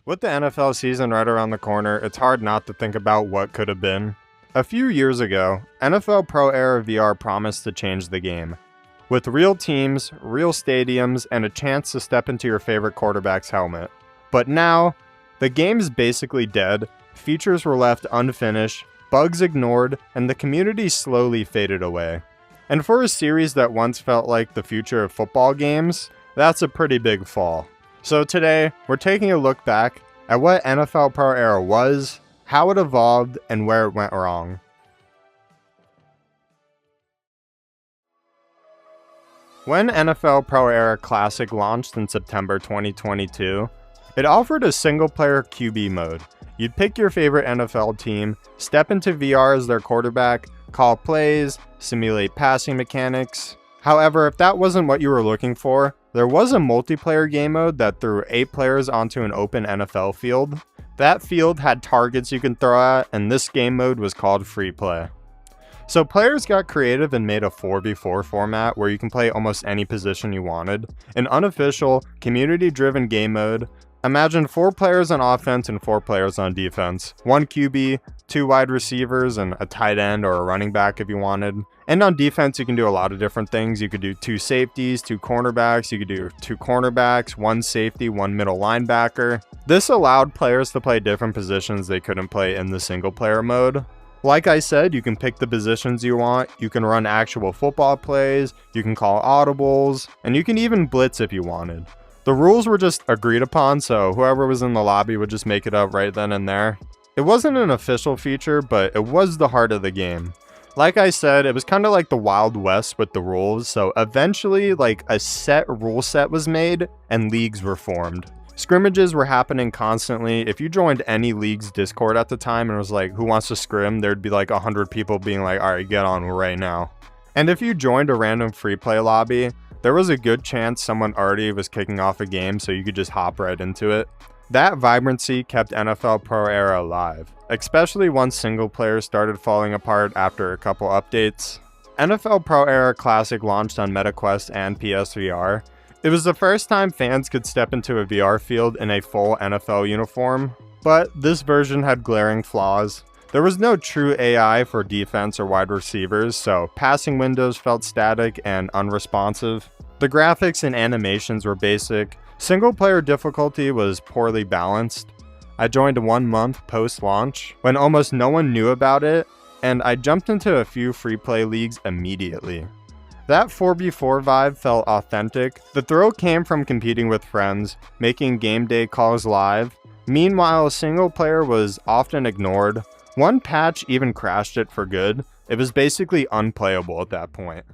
With the NFL season right around the corner, it's hard not to think about what could have been. A few years ago, NFL Pro Era VR promised to change the game. With real teams, real stadiums, and a chance to step into your favorite quarterback's helmet. But now, the game's basically dead, features were left unfinished, bugs ignored, and the community slowly faded away. And for a series that once felt like the future of football games, that's a pretty big fall. So today, we're taking a look back at what NFL Pro Era was, how it evolved, and where it went wrong. When NFL Pro Era Classic launched in September 2022, it offered a single-player QB mode. You'd pick your favorite NFL team, step into VR as their quarterback, call plays, simulate passing mechanics. However, if that wasn't what you were looking for, there was a multiplayer game mode that threw 8 players onto an open NFL field. That field had targets you can throw at, and this game mode was called Free Play. So players got creative and made a 4v4 format where you can play almost any position you wanted. An unofficial, community-driven game mode. Imagine 4 players on offense and 4 players on defense. 1 QB, 2 wide receivers, and a tight end or a running back if you wanted. And on defense, you can do a lot of different things. You could do 2 safeties, 2 cornerbacks. You could do 2 cornerbacks, 1 safety, 1 middle linebacker. This allowed players to play different positions they couldn't play in the single player mode. Like I said, you can pick the positions you want, you can run actual football plays, you can call audibles, and you can even blitz if you wanted. The rules were just agreed upon, so whoever was in the lobby would just make it up right then and there. It wasn't an official feature, but it was the heart of the game. Like I said, it was kind of like the Wild West with the rules, so eventually like a set rule set was made and leagues were formed. Scrimmages were happening constantly. If you joined any league's Discord at the time and was like, who wants to scrim? There'd be like 100 people being like, all right, get on right now. And if you joined a random free play lobby, there was a good chance someone already was kicking off a game, so you could just hop right into it. That vibrancy kept NFL Pro Era alive, especially once single players started falling apart after a couple updates. NFL Pro Era Classic launched on MetaQuest and PSVR. It was the first time fans could step into a VR field in a full NFL uniform, but this version had glaring flaws. There was no true AI for defense or wide receivers, so passing windows felt static and unresponsive. The graphics and animations were basic. Single-player difficulty was poorly balanced. I joined 1 month post-launch, when almost no one knew about it, and I jumped into a few free-play leagues immediately. That 4v4 vibe felt authentic. The thrill came from competing with friends, making game day calls live. Meanwhile, a single player was often ignored. One patch even crashed it for good. It was basically unplayable at that point.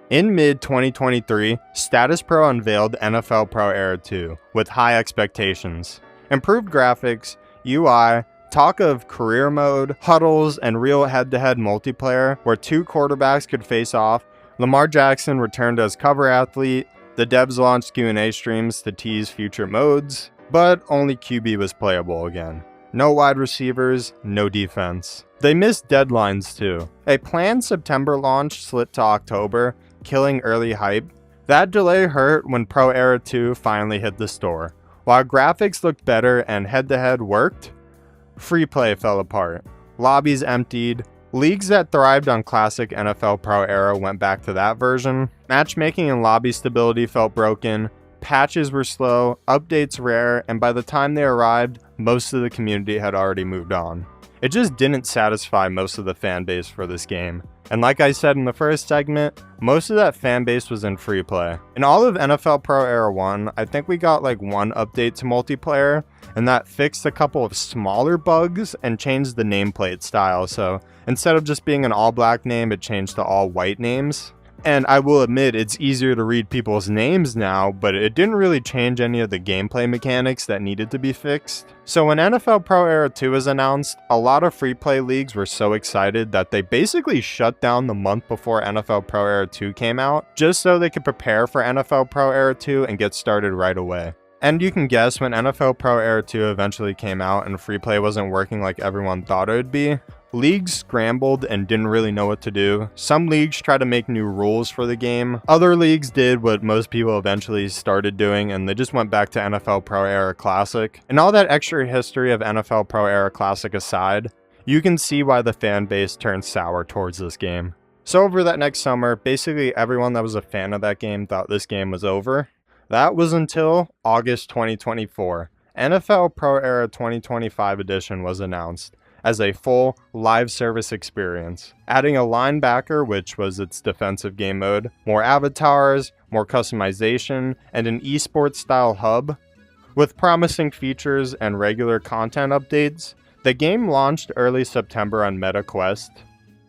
In mid-2023, Status Pro unveiled NFL Pro Era 2 with high expectations. Improved graphics, UI, talk of career mode, huddles, and real head-to-head multiplayer where 2 quarterbacks could face off. Lamar Jackson returned as cover athlete. The devs launched Q&A streams to tease future modes, but only QB was playable again. No wide receivers, no defense. They missed deadlines too. A planned September launch slid to October, killing early hype. That delay hurt when Pro Era 2 finally hit the store. While graphics looked better and head-to-head worked, free play fell apart. Lobbies emptied. Leagues that thrived on classic NFL Pro Era went back to that version. Matchmaking and lobby stability felt broken. Patches were slow, updates rare, and by the time they arrived, most of the community had already moved on. It just didn't satisfy most of the fan base for this game. And like I said in the first segment, most of that fan base was in free play. In all of NFL Pro Era 1, I think we got like 1 update to multiplayer, and that fixed a couple of smaller bugs and changed the nameplate style. So instead of just being an all black name, it changed to all white names. And I will admit it's easier to read people's names now, but it didn't really change any of the gameplay mechanics that needed to be fixed. So when NFL Pro Era 2 was announced, a lot of free play leagues were so excited that they basically shut down the month before NFL Pro Era 2 came out, just so they could prepare for NFL Pro Era 2 and get started right away. And you can guess, when NFL Pro Era 2 eventually came out and free play wasn't working like everyone thought it would be, leagues scrambled and didn't really know what to do. Some leagues tried to make new rules for the game. Other leagues did what most people eventually started doing, and they just went back to NFL Pro Era Classic. And all that extra history of NFL Pro Era Classic aside, you can see why the fan base turned sour towards this game. So over that next summer, basically everyone that was a fan of that game thought this game was over. That was until August 2024. NFL Pro Era 2025 edition was announced as a full live service experience, adding a linebacker, which was its defensive game mode, more avatars, more customization, and an esports style hub. With promising features and regular content updates, the game launched early September on MetaQuest.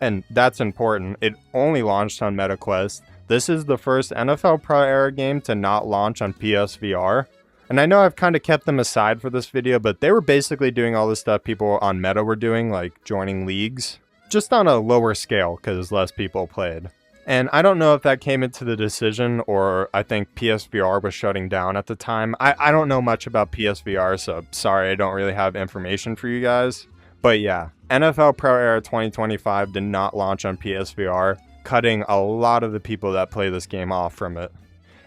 And that's important, it only launched on MetaQuest. This is the first NFL Pro Era game to not launch on PSVR. And I know I've kind of kept them aside for this video, but they were basically doing all the stuff people on Meta were doing, like joining leagues, just on a lower scale because less people played. And I don't know if that came into the decision, or I think PSVR was shutting down at the time. I don't know much about PSVR, so sorry I don't really have information for you guys. But yeah, NFL Pro Era 2025 did not launch on PSVR, cutting a lot of the people that play this game off from it.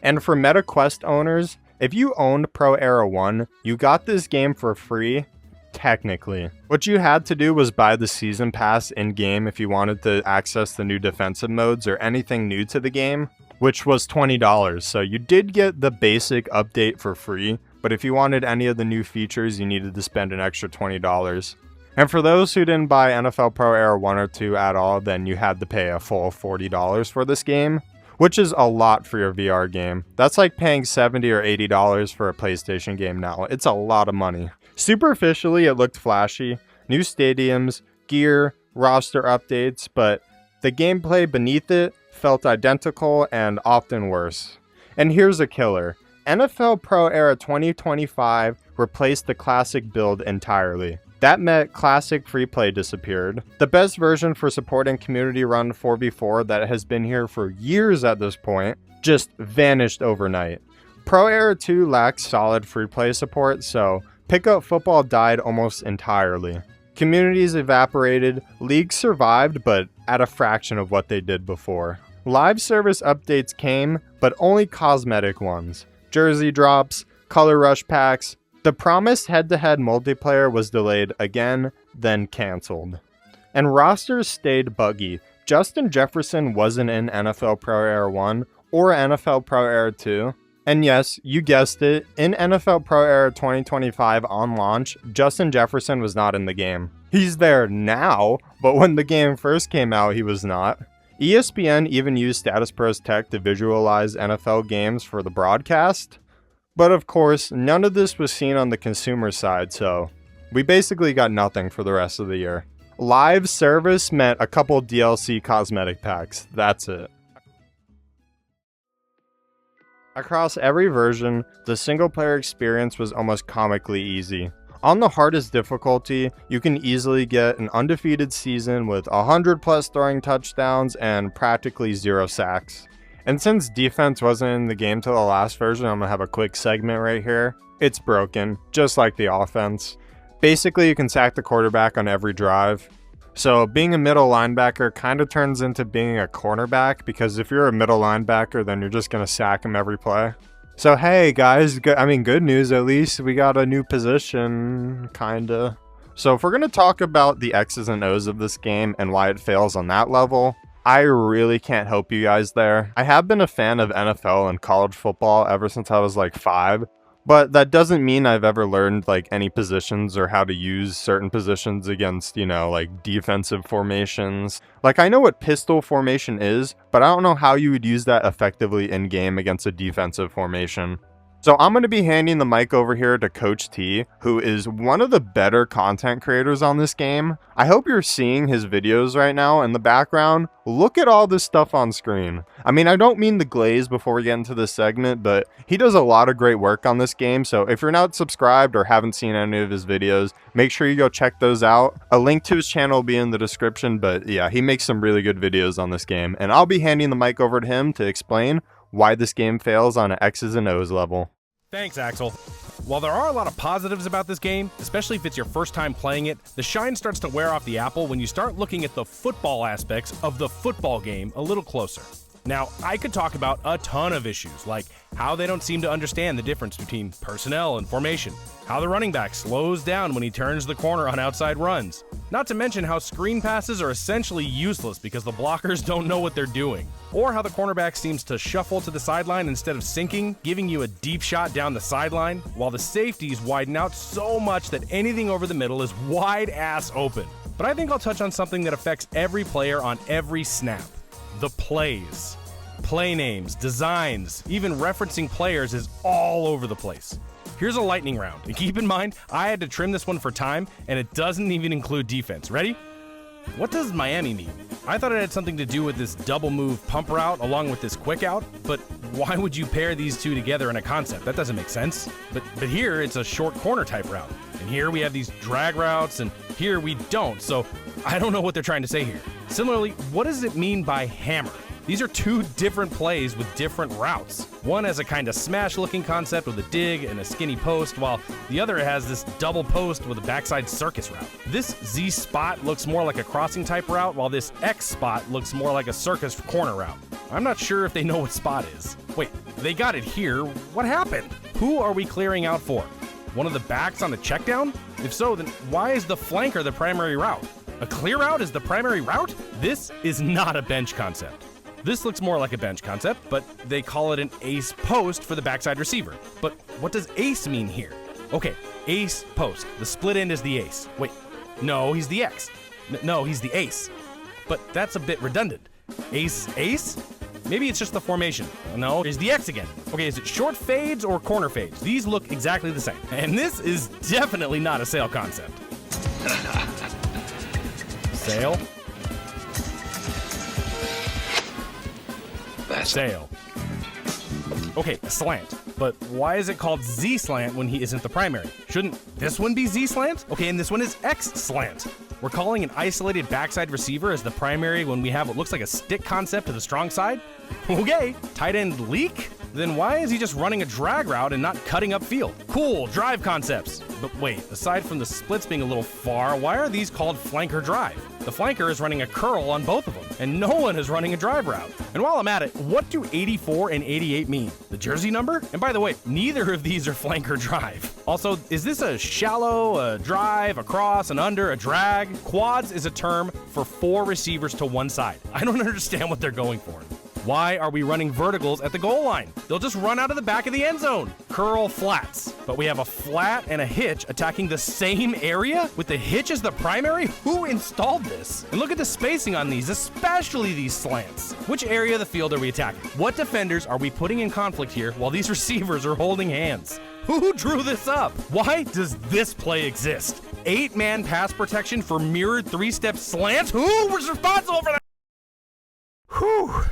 And for MetaQuest owners, if you owned Pro Era 1, you got this game for free, technically. What you had to do was buy the season pass in-game if you wanted to access the new defensive modes or anything new to the game, which was $20. So you did get the basic update for free, but if you wanted any of the new features, you needed to spend an extra $20. And for those who didn't buy NFL Pro Era 1 or 2 at all, then you had to pay a full $40 for this game, which is a lot for your VR game. That's like paying $70 or $80 for a PlayStation game now. It's a lot of money. Superficially, it looked flashy, new stadiums, gear, roster updates, but the gameplay beneath it felt identical and often worse. And here's a killer. NFL Pro Era 2025 replaced the classic build entirely. That meant classic free play disappeared. The best version for supporting community run 4v4 that has been here for years at this point just vanished overnight. Pro Era 2 lacks solid free play support, so pickup football died almost entirely. Communities evaporated, leagues survived, but at a fraction of what they did before. Live service updates came, but only cosmetic ones. Jersey drops, color rush packs. The promised head-to-head multiplayer was delayed again, then cancelled. And rosters stayed buggy. Justin Jefferson wasn't in NFL Pro Era 1 or NFL Pro Era 2. And yes, you guessed it, in NFL Pro Era 2025 on launch, Justin Jefferson was not in the game. He's there now, but when the game first came out, he was not. ESPN even used Status Pro's tech to visualize NFL games for the broadcast. But of course, none of this was seen on the consumer side, so we basically got nothing for the rest of the year. Live service meant a couple DLC cosmetic packs, that's it. Across every version, the single player experience was almost comically easy. On the hardest difficulty, you can easily get an undefeated season with 100 plus throwing touchdowns and practically 0 sacks. And since defense wasn't in the game till the last version, I'm gonna have a quick segment right here. It's broken, just like the offense. Basically, you can sack the quarterback on every drive. So being a middle linebacker kind of turns into being a cornerback, because if you're a middle linebacker, then you're just gonna sack him every play. So hey guys, good news at least, we got a new position, kinda. So if we're gonna talk about the X's and O's of this game and why it fails on that level, I really can't help you guys there. I have been a fan of NFL and college football ever since I was like 5, but that doesn't mean I've ever learned like any positions or how to use certain positions against, like defensive formations. Like I know what pistol formation is, but I don't know how you would use that effectively in game against a defensive formation. So I'm going to be handing the mic over here to Coach T, who is one of the better content creators on this game. I hope you're seeing his videos right now in the background. Look at all this stuff on screen. I don't mean the glaze before we get into this segment, but he does a lot of great work on this game. So if you're not subscribed or haven't seen any of his videos, make sure you go check those out. A link to his channel will be in the description, but yeah, he makes some really good videos on this game. And I'll be handing the mic over to him to explain why this game fails on an X's and O's level. Thanks, Axel. While there are a lot of positives about this game, especially if it's your first time playing it, the shine starts to wear off the apple when you start looking at the football aspects of the football game a little closer. Now, I could talk about a ton of issues, like how they don't seem to understand the difference between personnel and formation, how the running back slows down when he turns the corner on outside runs, not to mention how screen passes are essentially useless because the blockers don't know what they're doing, or how the cornerback seems to shuffle to the sideline instead of sinking, giving you a deep shot down the sideline, while the safeties widen out so much that anything over the middle is wide ass open. But I think I'll touch on something that affects every player on every snap. The plays. Play names, designs, even referencing players is all over the place. Here's a lightning round, and keep in mind, I had to trim this one for time, and it doesn't even include defense. Ready? What does Miami mean? I thought it had something to do with this double move pump route along with this quick out, but why would you pair these two together in a concept? That doesn't make sense. But here, it's a short corner type route, and here we have these drag routes, and here we don't, so I don't know what they're trying to say here. Similarly, what does it mean by hammer? These are two different plays with different routes. One has a kind of smash-looking concept with a dig and a skinny post, while the other has this double post with a backside circus route. This Z spot looks more like a crossing type route, while this X spot looks more like a circus corner route. I'm not sure if they know what spot is. Wait, they got it here. What happened? Who are we clearing out for? One of the backs on the checkdown? If so, then why is the flanker the primary route? A clear route is the primary route? This is not a bench concept. This looks more like a bench concept, but they call it an ace post for the backside receiver. But what does ace mean here? Okay, ace post. The split end is the ace. Wait, no, he's the X. No, he's the ace. But that's a bit redundant. Ace? Maybe it's just the formation. No, here's the X again. Okay, is it short fades or corner fades? These look exactly the same. And this is definitely not a sail concept. Sail? Sail. Okay, a slant. But why is it called Z slant when he isn't the primary? Shouldn't this one be Z slant? Okay, and this one is X slant. We're calling an isolated backside receiver as the primary when we have what looks like a stick concept to the strong side? Okay, tight end leak? Then why is he just running a drag route and not cutting upfield? Cool, drive concepts. But wait, aside from the splits being a little far, why are these called flanker drive? The flanker is running a curl on both of them, and no one is running a drive route. And while I'm at it, what do 84 and 88 mean? The jersey number? And by the way, neither of these are flanker drive. Also, is this a shallow, a drive, a cross, an under, a drag? Quads is a term for 4 receivers to one side. I don't understand what they're going for. Why are we running verticals at the goal line? They'll just run out of the back of the end zone. Curl flats. But we have a flat and a hitch attacking the same area with the hitch as the primary? Who installed this? And look at the spacing on these, especially these slants. Which area of the field are we attacking? What defenders are we putting in conflict here while these receivers are holding hands? Who drew this up? Why does this play exist? 8-man pass protection for mirrored 3-step slants? Who was responsible for that? Whew.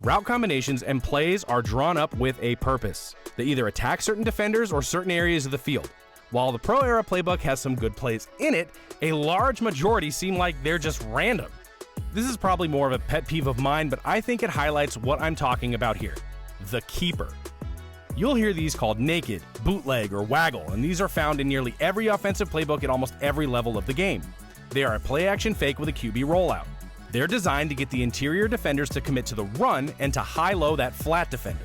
Route combinations and plays are drawn up with a purpose. They either attack certain defenders or certain areas of the field. While the Pro Era playbook has some good plays in it, a large majority seem like they're just random. This is probably more of a pet peeve of mine, but I think it highlights what I'm talking about here. The keeper. You'll hear these called naked, bootleg, or waggle, and these are found in nearly every offensive playbook at almost every level of the game. They are a play-action fake with a QB rollout. They're designed to get the interior defenders to commit to the run and to high-low that flat defender.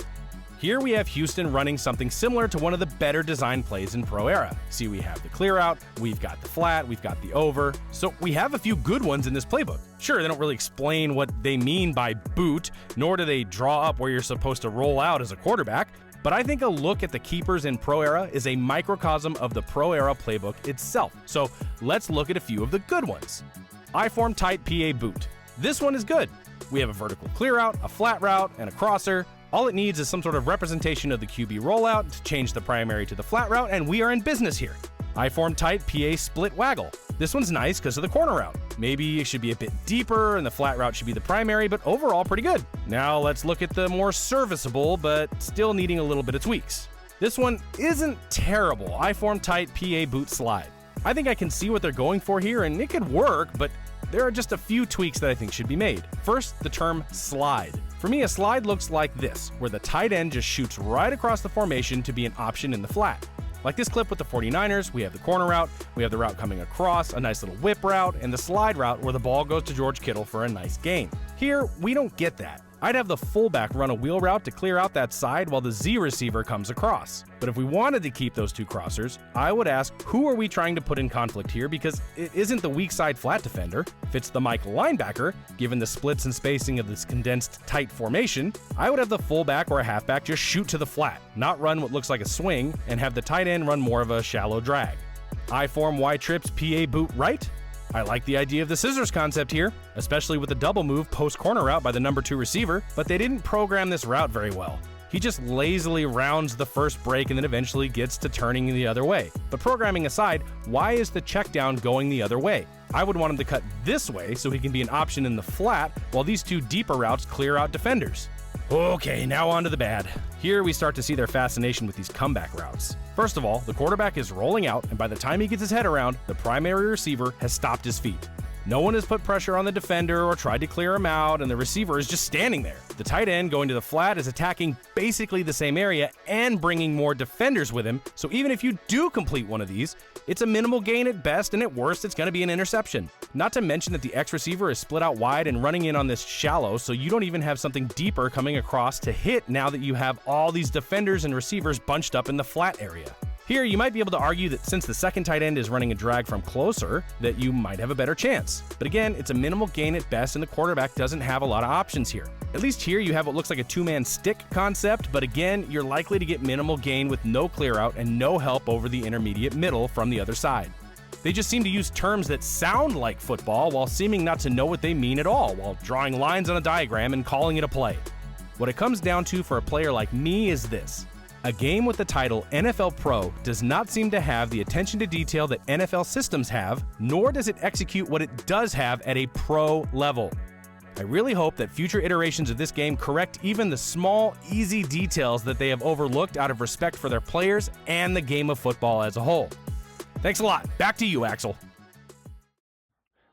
Here we have Houston running something similar to one of the better designed plays in Pro Era. See, we have the clear out, we've got the flat, we've got the over. So we have a few good ones in this playbook. Sure, they don't really explain what they mean by boot, nor do they draw up where you're supposed to roll out as a quarterback, but I think a look at the keepers in Pro Era is a microcosm of the Pro Era playbook itself. So let's look at a few of the good ones. I-form tight PA boot. This one is good. We have a vertical clear out, a flat route, and a crosser. All it needs is some sort of representation of the QB rollout to change the primary to the flat route, and we are in business here. I-form tight PA split waggle. This one's nice because of the corner route. Maybe it should be a bit deeper and the flat route should be the primary, but overall pretty good. Now let's look at the more serviceable, but still needing a little bit of tweaks. This one isn't terrible. I-form tight PA boot slide. I think I can see what they're going for here, and it could work, but there are just a few tweaks that I think should be made. First, the term slide. For me, a slide looks like this, where the tight end just shoots right across the formation to be an option in the flat. Like this clip with the 49ers, we have the corner route, we have the route coming across, a nice little whip route, and the slide route where the ball goes to George Kittle for a nice gain. Here, we don't get that. I'd have the fullback run a wheel route to clear out that side while the Z receiver comes across. But if we wanted to keep those two crossers, I would ask, who are we trying to put in conflict here, because it isn't the weak side flat defender. If it's the Mike linebacker, given the splits and spacing of this condensed tight formation, I would have the fullback or a halfback just shoot to the flat, not run what looks like a swing, and have the tight end run more of a shallow drag. I form Y trips PA boot right. I like the idea of the scissors concept here, especially with the double move post corner route by the number 2 receiver, but they didn't program this route very well. He just lazily rounds the first break and then eventually gets to turning the other way. But programming aside, why is the check down going the other way? I would want him to cut this way so he can be an option in the flat while these two deeper routes clear out defenders. Okay, now on to the bad. Here we start to see their fascination with these comeback routes. First of all, the quarterback is rolling out, and by the time he gets his head around, the primary receiver has stopped his feet. No one has put pressure on the defender or tried to clear him out, and the receiver is just standing there. The tight end going to the flat is attacking basically the same area and bringing more defenders with him, so even if you do complete one of these, it's a minimal gain at best, and at worst, it's going to be an interception. Not to mention that the X receiver is split out wide and running in on this shallow, so you don't even have something deeper coming across to hit now that you have all these defenders and receivers bunched up in the flat area. Here, you might be able to argue that since the second tight end is running a drag from closer, that you might have a better chance. But again, it's a minimal gain at best, and the quarterback doesn't have a lot of options here. At least here you have what looks like a two-man stick concept, but again, you're likely to get minimal gain with no clear out and no help over the intermediate middle from the other side. They just seem to use terms that sound like football while seeming not to know what they mean at all, while drawing lines on a diagram and calling it a play. What it comes down to for a player like me is this. A game with the title NFL Pro does not seem to have the attention to detail that NFL systems have, nor does it execute what it does have at a pro level. I really hope that future iterations of this game correct even the small, easy details that they have overlooked out of respect for their players and the game of football as a whole. Thanks a lot. Back to you, Axel.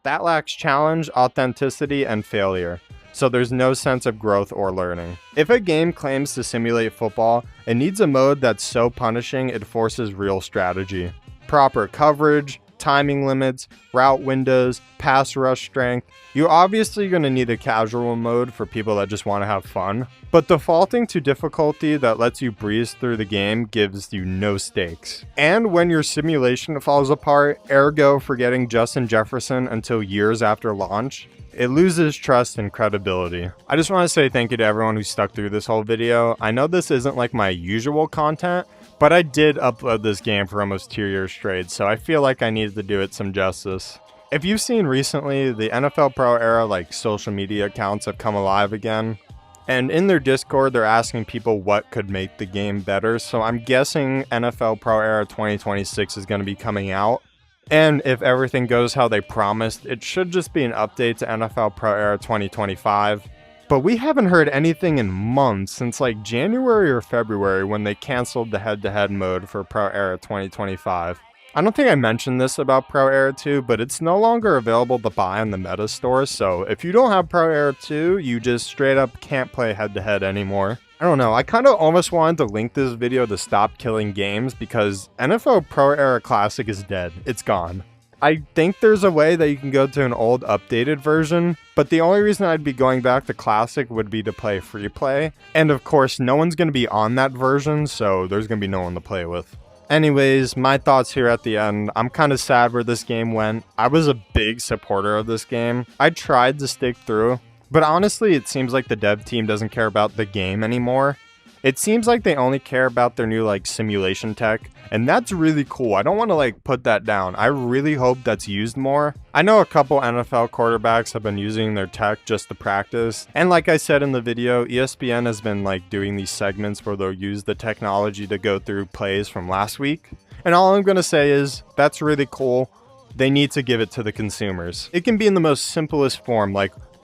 That lacks challenge, authenticity, and failure, so there's no sense of growth or learning. If a game claims to simulate football, it needs a mode that's so punishing it forces real strategy. Proper coverage, timing limits, route windows, pass rush strength. You're obviously going to need a casual mode for people that just want to have fun, but defaulting to difficulty that lets you breeze through the game gives you no stakes. And when your simulation falls apart, ergo forgetting Justin Jefferson until years after launch, it loses trust and credibility. I just want to say thank you to everyone who stuck through this whole video. I know this isn't like my usual content, but I did upload this game for almost 2 years straight, so I feel like I needed to do it some justice. If you've seen recently, the NFL Pro Era social media accounts have come alive again. And in their Discord, they're asking people what could make the game better, so I'm guessing NFL Pro Era 2026 is going to be coming out. And if everything goes how they promised, it should just be an update to NFL Pro Era 2025. But we haven't heard anything in months since January or February when they canceled the head-to-head mode for Pro Era 2025. I don't think I mentioned this about Pro Era 2, but it's no longer available to buy in the Meta store, so if you don't have Pro Era 2, you just straight up can't play head-to-head anymore. I don't know, I kind of almost wanted to link this video to Stop Killing Games because NFL Pro Era Classic is dead. It's gone. I think there's a way that you can go to an old updated version, but the only reason I'd be going back to Classic would be to play free play. And of course, no one's going to be on that version, so there's going to be no one to play with. Anyways, my thoughts here at the end. I'm kind of sad where this game went. I was a big supporter of this game. I tried to stick through, but honestly, it seems like the dev team doesn't care about the game anymore. It seems like they only care about their new simulation tech, and that's really cool. I don't want to put that down. I really hope that's used more. I know a couple NFL quarterbacks have been using their tech just to practice, and like I said in the video, ESPN has been doing these segments where they'll use the technology to go through plays from last week. And all I'm going to say is that's really cool. They need to give it to the consumers. It can be in the most simplest form,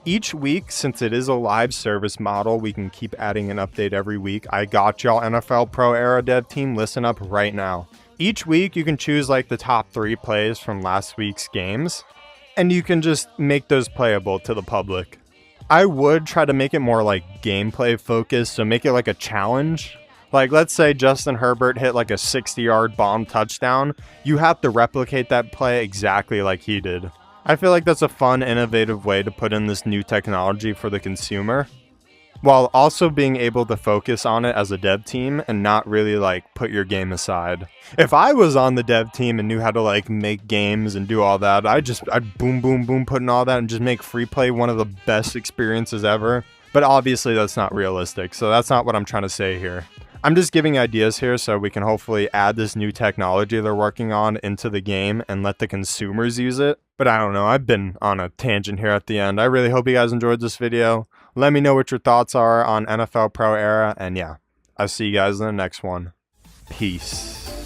each week, since it is a live service model, we can keep adding an update every week. I got y'all NFL Pro Era dev team, listen up right now. Each week, you can choose the top 3 plays from last week's games, and you can just make those playable to the public. I would try to make it more like gameplay focused, so make it like a challenge. Like, let's say Justin Herbert hit like a 60-yard bomb touchdown. You have to replicate that play exactly like he did. I feel like that's a fun, innovative way to put in this new technology for the consumer, while also being able to focus on it as a dev team and not really like put your game aside. If I was on the dev team and knew how to like make games and do all that, I'd boom, boom, boom, put in all that and just make free play one of the best experiences ever. But obviously that's not realistic, so that's not what I'm trying to say here. I'm just giving ideas here so we can hopefully add this new technology they're working on into the game and let the consumers use it. But I don't know, I've been on a tangent here at the end. I really hope you guys enjoyed this video. Let me know what your thoughts are on NFL Pro Era, and yeah, I'll see you guys in the next one. Peace.